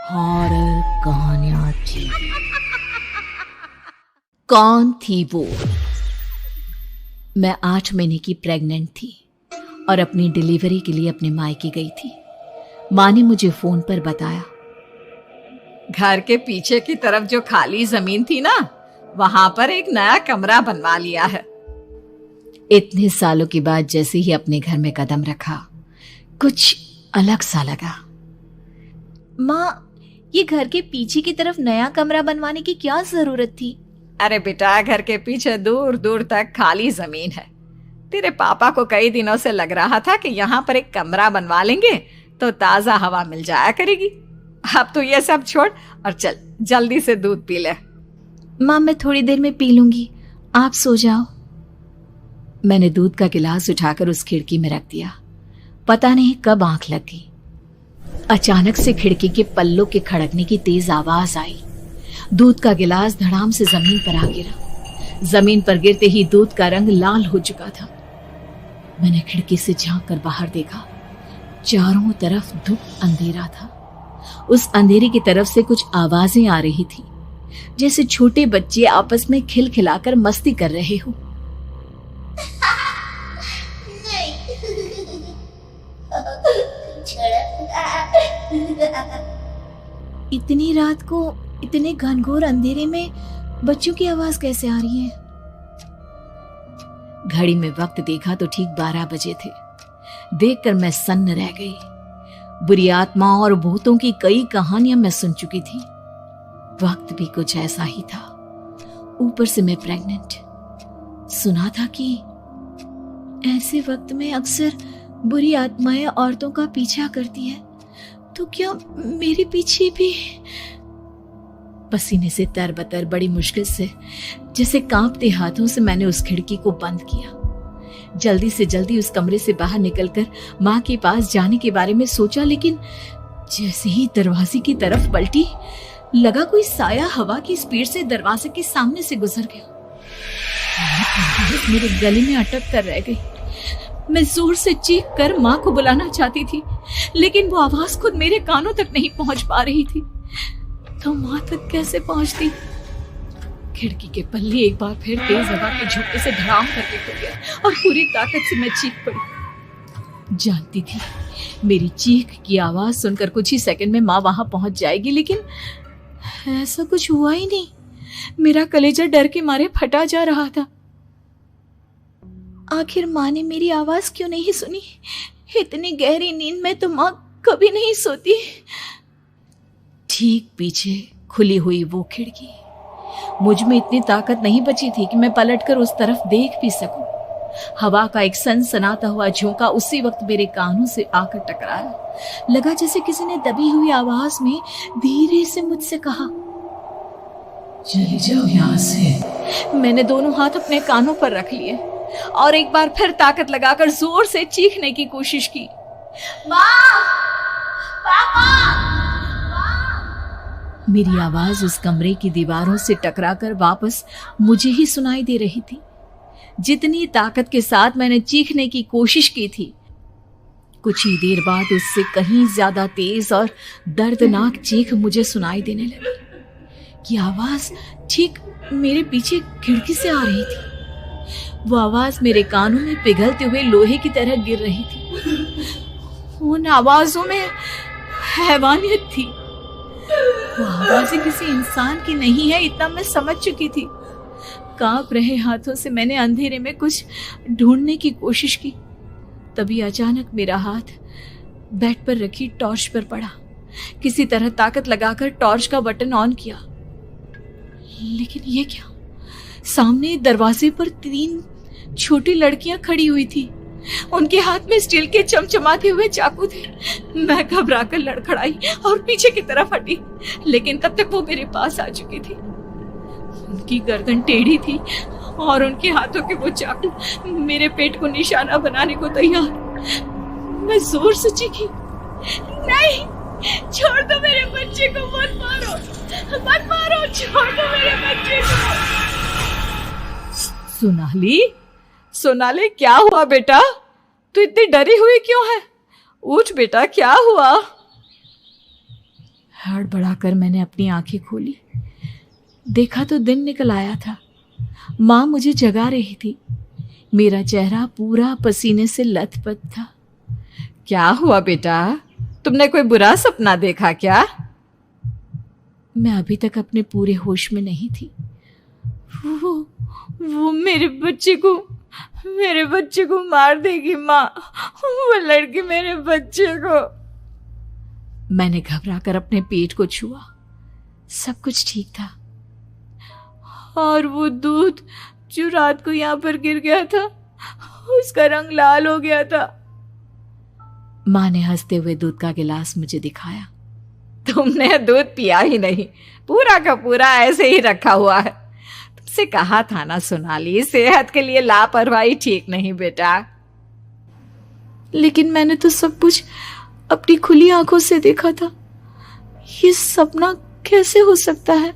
Horror कहानियां थी। कौन थी वो? मैं 8 महीने की प्रेग्नेंट थी और अपनी डिलीवरी के लिए अपने मायके गई थी। माँ ने मुझे फोन पर बताया, घर के पीछे की तरफ जो खाली जमीन थी ना, वहां पर एक नया कमरा बनवा लिया है। इतने सालों के बाद जैसे ही अपने घर में कदम रखा, कुछ अलग सा लगा। माँ, ये घर के पीछे की तरफ नया कमरा बनवाने की क्या जरूरत थी? अरे बेटा, घर के पीछे दूर दूर तक खाली जमीन है। तेरे पापा को कई दिनों से लग रहा था कि यहाँ पर एक कमरा बनवा लेंगे तो ताजा हवा मिल जाया करेगी। अब तो ये सब छोड़ और चल जल्दी से दूध पी ले। माँ, मैं थोड़ी देर में पी लूंगी, आप सो जाओ। मैंने दूध का गिलास उठाकर उस खिड़की में रख दिया। पता नहीं कब आंख लगी। अचानक से खिड़की के पल्लों के खड़कने की तेज आवाज आई। दूध का गिलास धड़ाम से जमीन पर आ गिरा। जमीन पर गिरते ही दूध का रंग लाल हो चुका था। मैंने खिड़की से झांक कर बाहर देखा। चारों तरफ धुप अंधेरा था। उस अंधेरे की तरफ से कुछ आवाजें आ रही थी, जैसे छोटे बच्चे आपस में खिलखिलाकर मस्ती कर रहे हो। इतनी रात को इतने घनघोर अंधेरे में बच्चों की आवाज कैसे आ रही है? घड़ी में वक्त देखा तो ठीक 12 बजे थे। देखकर मैं सन्न रह गई। बुरी आत्माओं और भूतों की कई कहानियां मैं सुन चुकी थी। वक्त भी कुछ ऐसा ही था। ऊपर से मैं प्रेग्नेंट। सुना था कि ऐसे वक्त में अक्सर बुरी आत्माएं औरतों का पीछा करती है, तो क्या मेरे पीछे भी? पसीने से तरबतर बड़ी मुश्किल से, जैसे कांपते हाथों से मैंने उस खिड़की को बंद किया। जल्दी से जल्दी उस कमरे से बाहर निकलकर माँ के पास जाने के बारे में सोचा, लेकिन जैसे ही दरवाजे की तरफ पलटी, लगा कोई साया हवा की स्पीड से दरवाजे के सामने से गुजर गया। मेरे गले में अटक कर रह गई। मैं जोर से चीख कर माँ को बुलाना चाहती थी, लेकिन वो आवाज खुद मेरे कानों तक नहीं पहुंच पा रही थी। तो माँ तक कैसे पहुंचती? खिड़की के पल्ले एक बार फिर तेज हवा के झोंके से धड़ाम करके खुल गया और पूरी ताकत से मैं चीख पड़ी। जानती थी मेरी चीख की आवाज सुनकर कुछ ही सेकंड में माँ वहां पहुंच जाएगी, लेकिन ऐसा कुछ हुआ ही नहीं। मेरा कलेजा डर के मारे फटा जा रहा था। आखिर माँ ने मेरी आवाज क्यों नहीं सुनी? इतनी गहरी नींद में तो माँ कभी नहीं सोती। ठीक पीछे खुली हुई वो खिड़की। मुझ में इतनी ताकत नहीं बची थी कि मैं पलटकर उस तरफ देख भी सकूं। हवा का एक सनसनाता हुआ झोंका उसी वक्त मेरे कानों से आकर टकराया। लगा जैसे किसी ने दबी हुई आवाज में धीरे से मुझसे कहा, चली जाओ यहाँ से। मैंने दोनों हाथ अपने कानों पर रख लिए और एक बार फिर ताकत लगाकर जोर से चीखने की कोशिश की। माँ! पापा! मेरी आवाज उस कमरे की दीवारों से टकराकर वापस मुझे ही सुनाई दे रही थी। जितनी ताकत के साथ मैंने चीखने की कोशिश की थी, कुछ ही देर बाद उससे कहीं ज्यादा तेज और दर्दनाक चीख मुझे सुनाई देने लगी। ये आवाज ठीक मेरे पीछे खिड़की से आ रही थी। वो आवाज मेरे कानों में पिघलते हुए लोहे की तरह गिर रही थी। उन आवाजों में हैवानियत थी। वो आवाजें किसी इंसान की नहीं है, इतना मैं समझ चुकी थी। कांप रहे हाथों से मैंने अंधेरे में कुछ ढूंढने की कोशिश की। तभी अचानक मेरा हाथ बेड पर रखी टॉर्च पर पड़ा। किसी तरह ताकत लगाकर टॉर्च का बटन ऑन किया, लेकिन ये क्या? सामने दरवाजे पर 3 छोटी लड़कियां खड़ी हुई थी। उनके हाथ में स्टील के चमचमाते हुए चाकू थे। मैं घबराकर लड़खड़ाई और पीछे की तरफ हटी, लेकिन तब तक वो मेरे पास आ चुकी थी। उनकी गर्दन टेढ़ी थी और उनके हाथों के वो चाकू मेरे पेट को निशाना बनाने को तैयार। मैं जोर से चीखी, नहीं, छोड़ दो मेरे बच्चे को, मत मारो, मत मारो, छोड़ दो मेरे बच्चे को। सोनाली, क्या हुआ बेटा? तू इतनी डरी हुई क्यों है? उठ बेटा, क्या हुआ? हड़बड़ाकर मैंने अपनी आंखें खोली। देखा तो दिन निकल आया था। माँ मुझे जगा रही थी। मेरा चेहरा पूरा पसीने से लथपथ था। क्या हुआ बेटा, तुमने कोई बुरा सपना देखा क्या? मैं अभी तक अपने पूरे होश में नहीं थी। वो मेरे बच्चे को मार देगी माँ। वो लड़की मेरे बच्चे को। मैंने घबराकर अपने पेट को छुआ। सब कुछ ठीक था। और वो दूध जो रात को यहाँ पर गिर गया था, उसका रंग लाल हो गया था। माँ ने हंसते हुए दूध का गिलास मुझे दिखाया। तुमने दूध पिया ही नहीं, पूरा का पूरा ऐसे ही रखा हुआ है। तुमसे कहा था ना सोनाली, सेहत के लिए लापरवाही ठीक नहीं बेटा। लेकिन मैंने तो सब कुछ अपनी खुली आंखों से देखा था। ये सपना कैसे हो सकता है?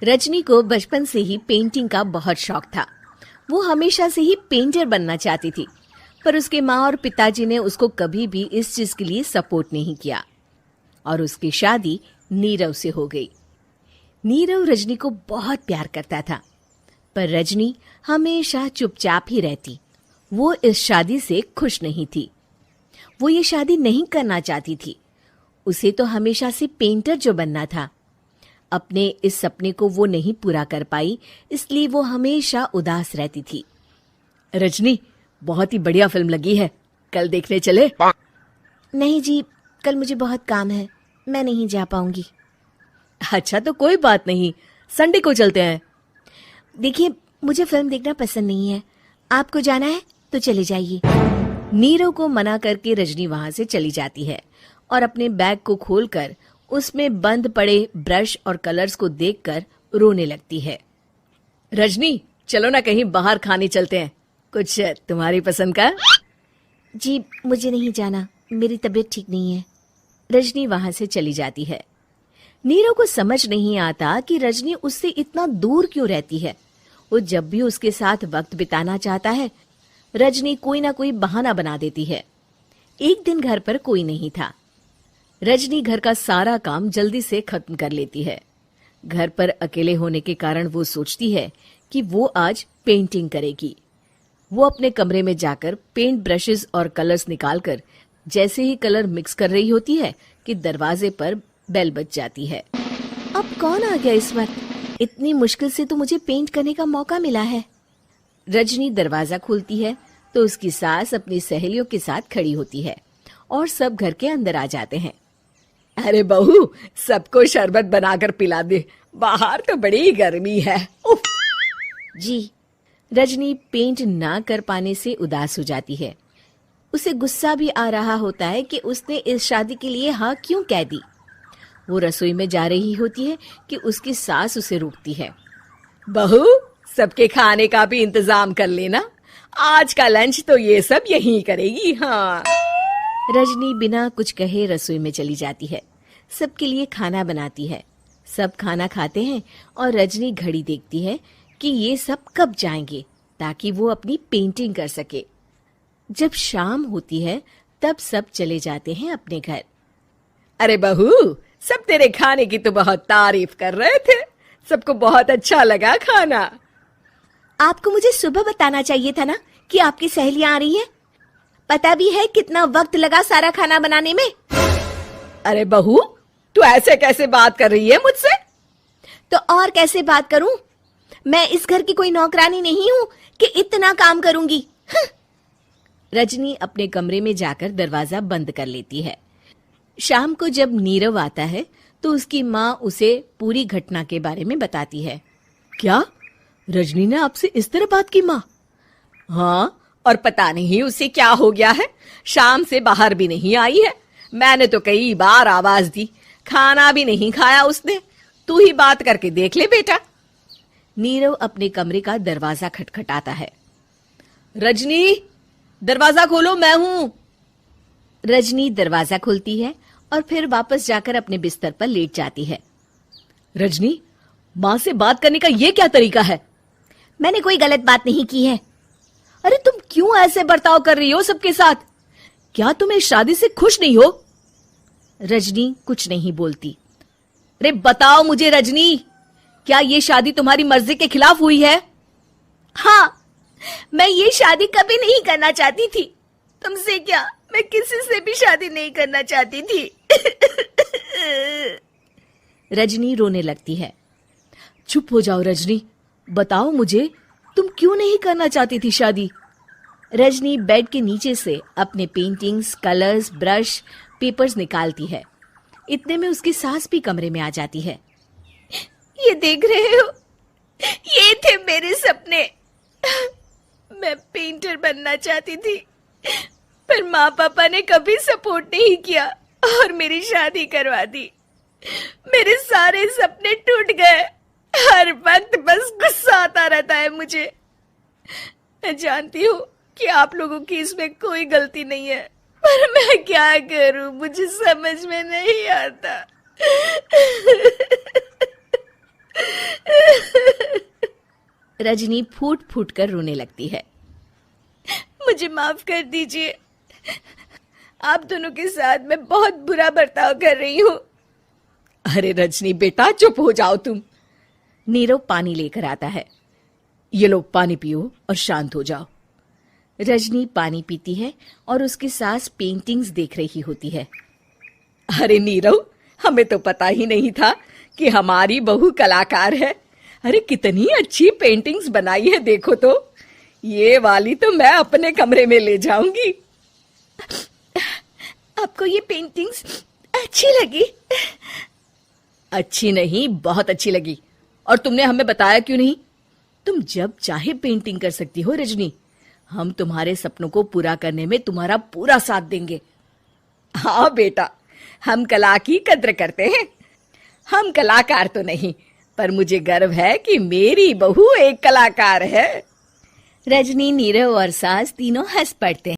रजनी को बचपन से ही पेंटिंग का बहुत शौक था। वो हमेशा से ही पेंटर बनना चाहती थी, पर उसके माँ और पिताजी ने उसको कभी भी इस चीज के लिए सपोर्ट नहीं किया और उसकी शादी नीरव से हो गई। नीरव रजनी को बहुत प्यार करता था, पर रजनी हमेशा चुपचाप ही रहती। वो इस शादी से खुश नहीं थी। वो ये शादी नहीं करना चाहती थी। उसे तो हमेशा से पेंटर जो बनना था। अपने इस सपने को वो नहीं पूरा कर पाई, इसलिए वो हमेशा उदास रहती थी। रजनी, बहुत ही बढ़िया फिल्म लगी है, कल देखने चले? नहीं जी, कल मुझे बहुत काम है, मैं नहीं जा पाऊंगी। अच्छा तो कोई बात नहीं, संडे को चलते हैं। देखिए, मुझे फिल्म देखना पसंद नहीं है। आपको जाना है तो चले जाइए। नीरव को मना करके रजनी वहां से चली जाती है और अपने बैग को खोलकर उसमें बंद पड़े ब्रश और कलर्स को देखकर रोने लगती है। रजनी, चलो ना कहीं बाहर खाने चलते हैं, कुछ तुम्हारी पसंद का। जी, मुझे नहीं जाना, मेरी तबीयत ठीक नहीं है। रजनी वहां से चली जाती है। नीरव को समझ नहीं आता कि रजनी उससे इतना दूर क्यों रहती है। वो जब भी उसके साथ वक्त बिताना चाहता है, रजनी कोई ना कोई बहाना बना देती है। एक दिन घर पर कोई नहीं था। रजनी घर का सारा काम जल्दी से खत्म कर लेती है। घर पर अकेले होने के कारण वो सोचती है कि वो आज पेंटिंग करेगी। वो अपने कमरे में जाकर पेंट ब्रशेस और कलर्स निकालकर जैसे ही कलर मिक्स कर रही होती है कि दरवाजे पर बेल बज जाती है। अब कौन आ गया इस वक्त? इतनी मुश्किल से तो मुझे पेंट करने का मौका मिला है। रजनी दरवाजा खोलती है तो उसकी सास अपनी सहेलियों के साथ खड़ी होती है और सब घर के अंदर आ जाते हैं। अरे बहू, सबको शरबत बनाकर पिला दे, बाहर तो बड़ी गर्मी है। उफ। जी। रजनी पेंट ना कर पाने से उदास हो जाती है। उसे गुस्सा भी आ रहा होता है कि उसने इस शादी के लिए हाँ क्यों कह दी। वो रसोई में जा रही होती है कि उसकी सास उसे रोकती है। बहू, सबके खाने का भी इंतजाम कर लेना, आज का लंच तो ये सब यहीं करेगी। हाँ। रजनी बिना कुछ कहे रसोई में चली जाती है। सबके लिए खाना बनाती है। सब खाना खाते हैं और रजनी घड़ी देखती है कि ये सब कब जाएंगे ताकि वो अपनी पेंटिंग कर सके। जब शाम होती है तब सब चले जाते हैं अपने घर। अरे बहू, सब तेरे खाने की तो बहुत तारीफ कर रहे थे, सबको बहुत अच्छा लगा खाना। आपको मुझे सुबह बताना चाहिए था ना कि आपकी सहेलियां आ रही हैं। पता भी है कितना वक्त लगा सारा खाना बनाने में। अरे बहू, तू ऐसे कैसे बात कर रही है मुझसे? तो और कैसे बात करूं? मैं इस घर की कोई नौकरानी नहीं हूं कि इतना काम करूंगी। रजनी अपने कमरे में जाकर दरवाजा बंद कर लेती है। शाम को जब नीरव आता है तो उसकी माँ उसे पूरी घटना के बारे में बताती है। क्या रजनी ने आपसे इस तरह बात की माँ? हाँ, और पता नहीं उसे क्या हो गया है, शाम से बाहर भी नहीं आई है। मैंने तो कई बार आवाज दी, खाना भी नहीं खाया उसने। तू ही बात करके देख ले बेटा। नीरव अपने कमरे का दरवाजा खटखटाता है। रजनी, दरवाजा खोलो, मैं हूं। रजनी दरवाजा खोलती है और फिर वापस जाकर अपने बिस्तर पर लेट जाती है। रजनी, माँ से बात करने का ये क्या तरीका है? मैंने कोई गलत बात नहीं की है। अरे तुम क्यों ऐसे बर्ताव कर रही हो सबके साथ? क्या तुम इस शादी से खुश नहीं हो? रजनी कुछ नहीं बोलती। अरे बताओ मुझे रजनी, क्या ये शादी तुम्हारी मर्जी के खिलाफ हुई है? हाँ, मैं ये शादी कभी नहीं करना चाहती थी। तुमसे क्या, मैं किसी से भी शादी नहीं करना चाहती थी। रजनी रोने लगती है। चुप हो जाओ रजनी, बताओ मुझे, तुम क्यों नहीं करना चाहती थी शादी? रजनी बेड के नीचे से अपने पेंटिंग्स, कलर्स, ब्रश, पेपर्स निकालती है। इतने में उसकी सास भी कमरे में आ जाती है। ये देख रहे हो, ये थे मेरे सपने। मैं पेंटर बनना चाहती थी, पर माँ पापा ने कभी सपोर्ट नहीं किया और मेरी शादी करवा दी। मेरे सारे सपने टूट गए। हर वक्त बस गुस्सा आता रहता है मुझे। मैं जानती हूँ कि आप लोगों की इसमें कोई गलती नहीं है, पर मैं क्या करूं, मुझे समझ में नहीं आता। रजनी फूट फूट कर रोने लगती है। मुझे माफ कर दीजिए, आप दोनों के साथ मैं बहुत बुरा बर्ताव कर रही हूँ। अरे रजनी बेटा, चुप हो जाओ तुम। नीरव पानी लेकर आता है। ये लो पानी पियो और शांत हो जाओ। रजनी पानी पीती है और उसकी सास पेंटिंग्स देख रही होती है। अरे नीरव, हमें तो पता ही नहीं था कि हमारी बहू कलाकार है। अरे कितनी अच्छी पेंटिंग्स बनाई है, देखो तो। ये वाली तो मैं अपने कमरे में ले जाऊंगी। आपको ये पेंटिंग्स अच्छी लगी? अच्छी नहीं, बहुत अच्छी लगी। और तुमने हमें बताया क्यों नहीं? तुम जब चाहे पेंटिंग कर सकती हो रजनी। हम तुम्हारे सपनों को पूरा करने में तुम्हारा पूरा साथ देंगे। हाँ बेटा, हम कला की कद्र करते हैं। हम कलाकार तो नहीं, पर मुझे गर्व है कि मेरी बहू एक कलाकार है। रजनी, नीरव और सास तीनों हंस पड़ते हैं।